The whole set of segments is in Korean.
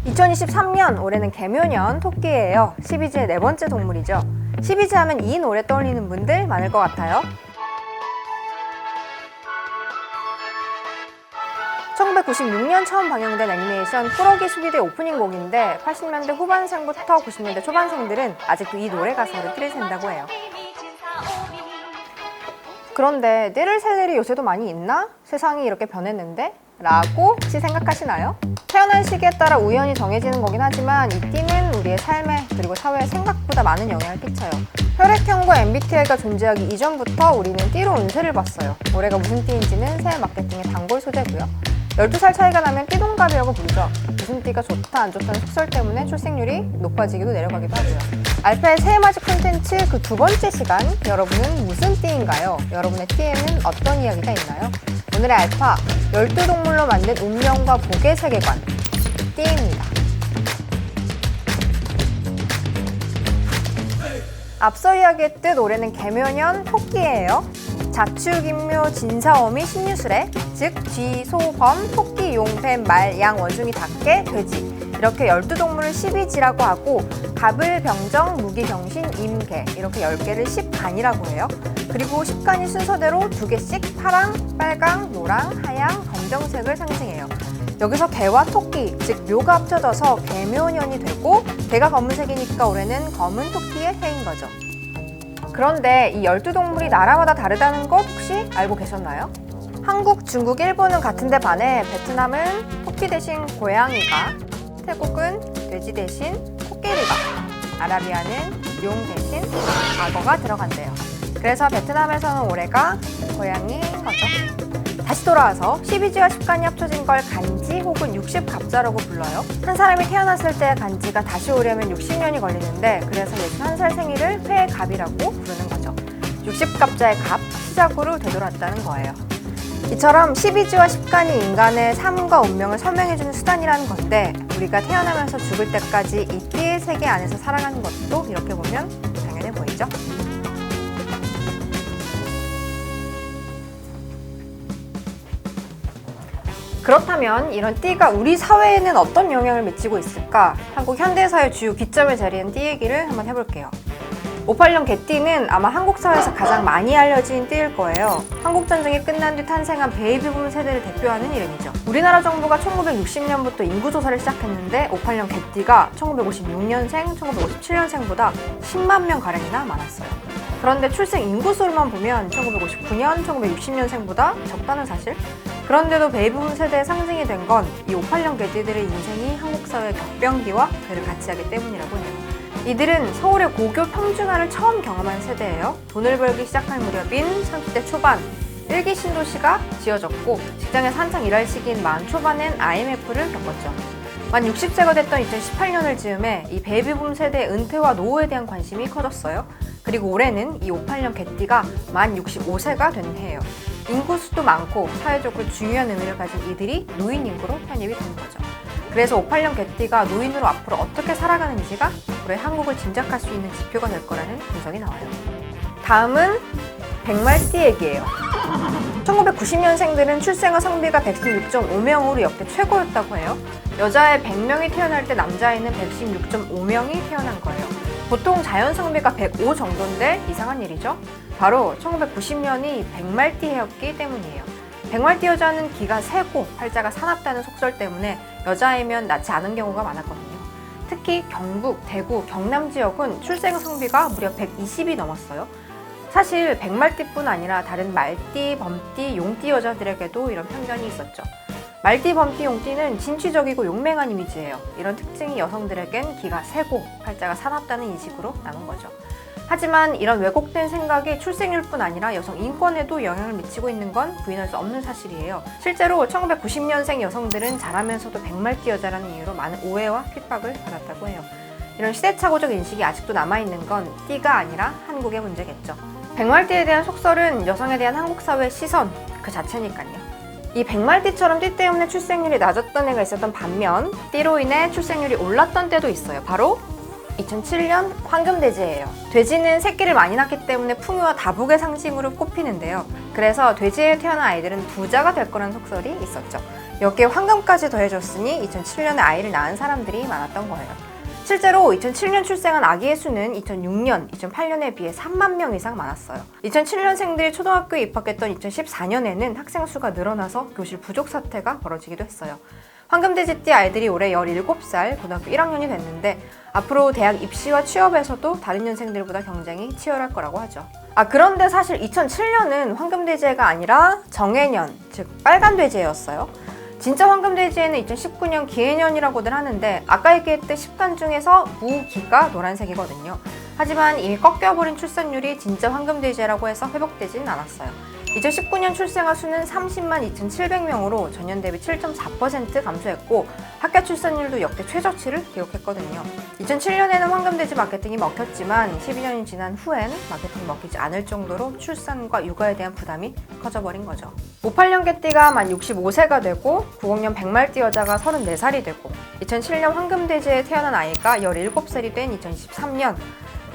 2023년 올해는 개묘년 토끼예요. 12지의 네 번째 동물이죠. 12지 하면 이 노래 떠올리는 분들 많을 것 같아요. 1996년 처음 방영된 애니메이션 꾸러기 수비대 오프닝 곡인데 80년대 후반생부터 90년대 초반생들은 아직도 이 노래 가사를 띠를 샌다고 해요. 그런데 띠를 셀 일이 요새도 많이 있나? 세상이 이렇게 변했는데? 라고 혹시 생각하시나요? 태어난 시기에 따라 우연히 정해지는 거긴 하지만 이 띠는 우리의 삶에 그리고 사회에 생각보다 많은 영향을 끼쳐요. 혈액형과 MBTI가 존재하기 이전부터 우리는 띠로 운세를 봤어요. 올해가 무슨 띠인지는 새해 마케팅의 단골 소재고요. 12살 차이가 나면 띠동갑이라고 부르죠. 무슨 띠가 좋다 안 좋다는 속설 때문에 출생률이 높아지기도 내려가기도 하고요. 알파의 새해맞이 콘텐츠 그 두 번째 시간, 여러분은 무슨 띠인가요? 여러분의 띠에는 어떤 이야기가 있나요? 오늘의 알파, 12동물로 만든 운명과 복의 세계관, 띠입니다. 앞서 이야기했듯 올해는 개묘년 토끼예요. 자축인묘 진사오미 신유술에 즉 쥐, 소, 범, 토끼, 용, 뱀, 말, 양, 원숭이, 닭개, 돼지 이렇게 12동물을 12지라고 하고 갑을, 병정, 무기, 병신, 임, 개 이렇게 10개를 10간이라고 해요. 그리고 10간이 순서대로 2개씩 파랑, 빨강, 노랑, 하양, 검정색을 상징해요. 여기서 개와 토끼, 즉 묘가 합쳐져서 개묘년이 되고 개가 검은색이니까 올해는 검은 토끼의 해인 거죠. 그런데 이 12동물이 나라마다 다르다는 것 혹시 알고 계셨나요? 한국, 중국, 일본은 같은데 반해 베트남은 토끼 대신 고양이가, 태국은 돼지 대신 코끼리가, 아라비아는 용 대신 악어가 들어간대요. 그래서 베트남에서는 올해가 고양이인 거죠. 다시 돌아와서 12지와 10간이 합쳐진 걸 간지 혹은 60갑자라고 불러요. 한 사람이 태어났을 때 간지가 다시 오려면 60년이 걸리는데 그래서 61살 생일을 회갑이라고 부르는 거죠. 60갑자의 갑, 시작으로 되돌았다는 거예요. 이처럼 12지와 10간이 인간의 삶과 운명을 설명해주는 수단이라는 건데 우리가 태어나면서 죽을 때까지 이 띠의 세계 안에서 살아가는 것도 이렇게 보면 당연해 보이죠? 그렇다면 이런 띠가 우리 사회에는 어떤 영향을 미치고 있을까? 한국 현대사의 주요 기점에 자리한 띠 얘기를 한번 해볼게요. 58년 개띠는 아마 한국 사회에서 가장 많이 알려진 띠일 거예요. 한국전쟁이 끝난 뒤 탄생한 베이비붐 세대를 대표하는 이름이죠. 우리나라 정부가 1960년부터 인구조사를 시작했는데 58년 개띠가 1956년생, 1957년생보다 10만 명가량이나 많았어요. 그런데 출생 인구수만 보면 1959년, 1960년생보다 적다는 사실? 그런데도 베이비붐 세대의 상징이 된 건 이 58년 개띠들의 인생이 한국 사회의 격변기와 배를 같이 하기 때문이라고 해요. 이들은 서울의 고교 평준화를 처음 경험한 세대예요. 돈을 벌기 시작할 무렵인 30대 초반, 일기 신도시가 지어졌고 직장에서 한창 일할 시기인 40 초반엔 IMF를 겪었죠. 만 60세가 됐던 2018년을 즈음에 이 베이비붐 세대의 은퇴와 노후에 대한 관심이 커졌어요. 그리고 올해는 이 58년 개띠가 만 65세가 된 해예요. 인구수도 많고 사회적으로 중요한 의미를 가진 이들이 노인 인구로 편입이 된 거죠. 그래서 58년 개띠가 노인으로 앞으로 어떻게 살아가는지가 올해 한국을 짐작할 수 있는 지표가 될 거라는 분석이 나와요. 다음은 백말띠 얘기예요. 1990년생들은 출생아 성비가 116.5명으로 역대 최고였다고 해요. 여자애 100명이 태어날 때 남자애는 116.5명이 태어난 거예요. 보통 자연 성비가 105 정도인데 이상한 일이죠. 바로 1990년이 백말띠 해였기 때문이에요. 백말띠 여자는 기가 세고 팔자가 사납다는 속설 때문에 여자이면 낳지 않은 경우가 많았거든요. 특히 경북, 대구, 경남 지역은 출생 성비가 무려 120이 넘었어요. 사실 백말띠뿐 아니라 다른 말띠, 범띠, 용띠 여자들에게도 이런 편견이 있었죠. 말띠, 범띠, 용띠는 진취적이고 용맹한 이미지예요. 이런 특징이 여성들에겐 기가 세고 팔자가 사납다는 인식으로 남은 거죠. 하지만 이런 왜곡된 생각이 출생률뿐 아니라 여성 인권에도 영향을 미치고 있는 건 부인할 수 없는 사실이에요. 실제로 1990년생 여성들은 자라면서도 백말띠 여자라는 이유로 많은 오해와 핍박을 받았다고 해요. 이런 시대착오적 인식이 아직도 남아있는 건 띠가 아니라 한국의 문제겠죠. 백말띠에 대한 속설은 여성에 대한 한국 사회의 시선 그 자체니까요. 이 백말띠처럼 띠 때문에 출생률이 낮았던 해가 있었던 반면 띠로 인해 출생률이 올랐던 때도 있어요. 바로 2007년 황금돼지예요. 돼지는 새끼를 많이 낳기 때문에 풍요와 다복의 상징으로 꼽히는데요. 그래서 돼지에 태어난 아이들은 부자가 될 거라는 속설이 있었죠. 여기에 황금까지 더해졌으니 2007년에 아이를 낳은 사람들이 많았던 거예요. 실제로 2007년 출생한 아기의 수는 2006년, 2008년에 비해 3만 명 이상 많았어요. 2007년생들이 초등학교에 입학했던 2014년에는 학생 수가 늘어나서 교실 부족 사태가 벌어지기도 했어요. 황금돼지띠 아이들이 올해 17살, 고등학교 1학년이 됐는데 앞으로 대학 입시와 취업에서도 다른 년생들보다 경쟁이 치열할 거라고 하죠. 그런데 사실 2007년은 황금돼지가 아니라 정해년, 즉 빨간돼지였어요. 진짜 황금돼지에는 2019년 기해년이라고들 하는데 아까 얘기했던 10간 중에서 무기가 노란색이거든요. 하지만 이미 꺾여버린 출산율이 진짜 황금돼지라고 해서 회복되진 않았어요. 2019년 출생아 수는 30만 2,700명으로 전년 대비 7.4% 감소했고 학교 출산율도 역대 최저치를 기록했거든요. 2007년에는 황금돼지 마케팅이 먹혔지만 12년이 지난 후엔 마케팅이 먹히지 않을 정도로 출산과 육아에 대한 부담이 커져버린 거죠. 58년 개띠가 만 65세가 되고 90년 백말띠 여자가 34살이 되고 2007년 황금돼지에 태어난 아이가 17살이 된 2023년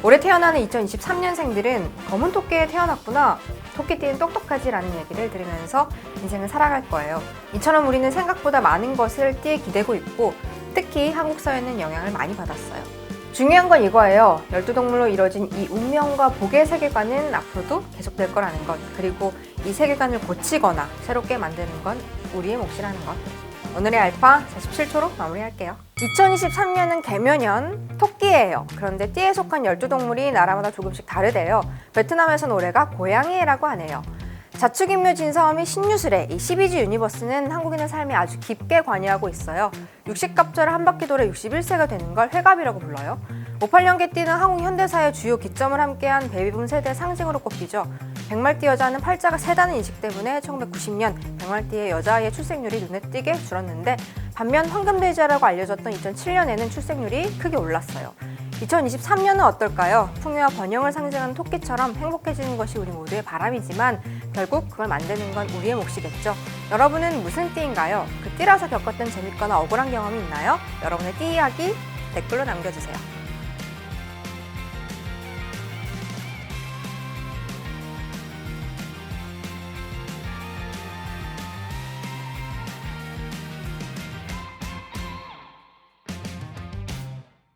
올해 태어나는 2023년생들은 검은 토끼에 태어났구나, 토끼띠는 똑똑하지라는 얘기를 들으면서 인생을 살아갈 거예요. 이처럼 우리는 생각보다 많은 것을 띠에 기대고 있고 특히 한국 사회는 영향을 많이 받았어요. 중요한 건 이거예요. 12동물로 이뤄진 이 운명과 복의 세계관은 앞으로도 계속될 거라는 것, 그리고 이 세계관을 고치거나 새롭게 만드는 건 우리의 몫이라는 것. 오늘의 알파 47초로 마무리할게요. 2023년은 개묘년, 토끼예요. 그런데 띠에 속한 12동물이 나라마다 조금씩 다르대요. 베트남에서는 올해가 고양이라고 하네요. 자축인묘 진사오미 신유술의 이 12지 유니버스는 한국인의 삶에 아주 깊게 관여하고 있어요. 60갑절을 한 바퀴 돌아 61세가 되는 걸 회갑이라고 불러요. 58년 개띠는 한국 현대사의 주요 기점을 함께한 베이비붐 세대의 상징으로 꼽히죠. 백말띠 여자는 팔자가 세다는 인식 때문에 1990년 백말띠의 여자아이의 출생률이 눈에 띄게 줄었는데 반면 황금돼지라고 알려졌던 2007년에는 출생률이 크게 올랐어요. 2023년은 어떨까요? 풍요와 번영을 상징하는 토끼처럼 행복해지는 것이 우리 모두의 바람이지만 결국 그걸 만드는 건 우리의 몫이겠죠. 여러분은 무슨 띠인가요? 그 띠라서 겪었던 재밌거나 억울한 경험이 있나요? 여러분의 띠 이야기 댓글로 남겨주세요.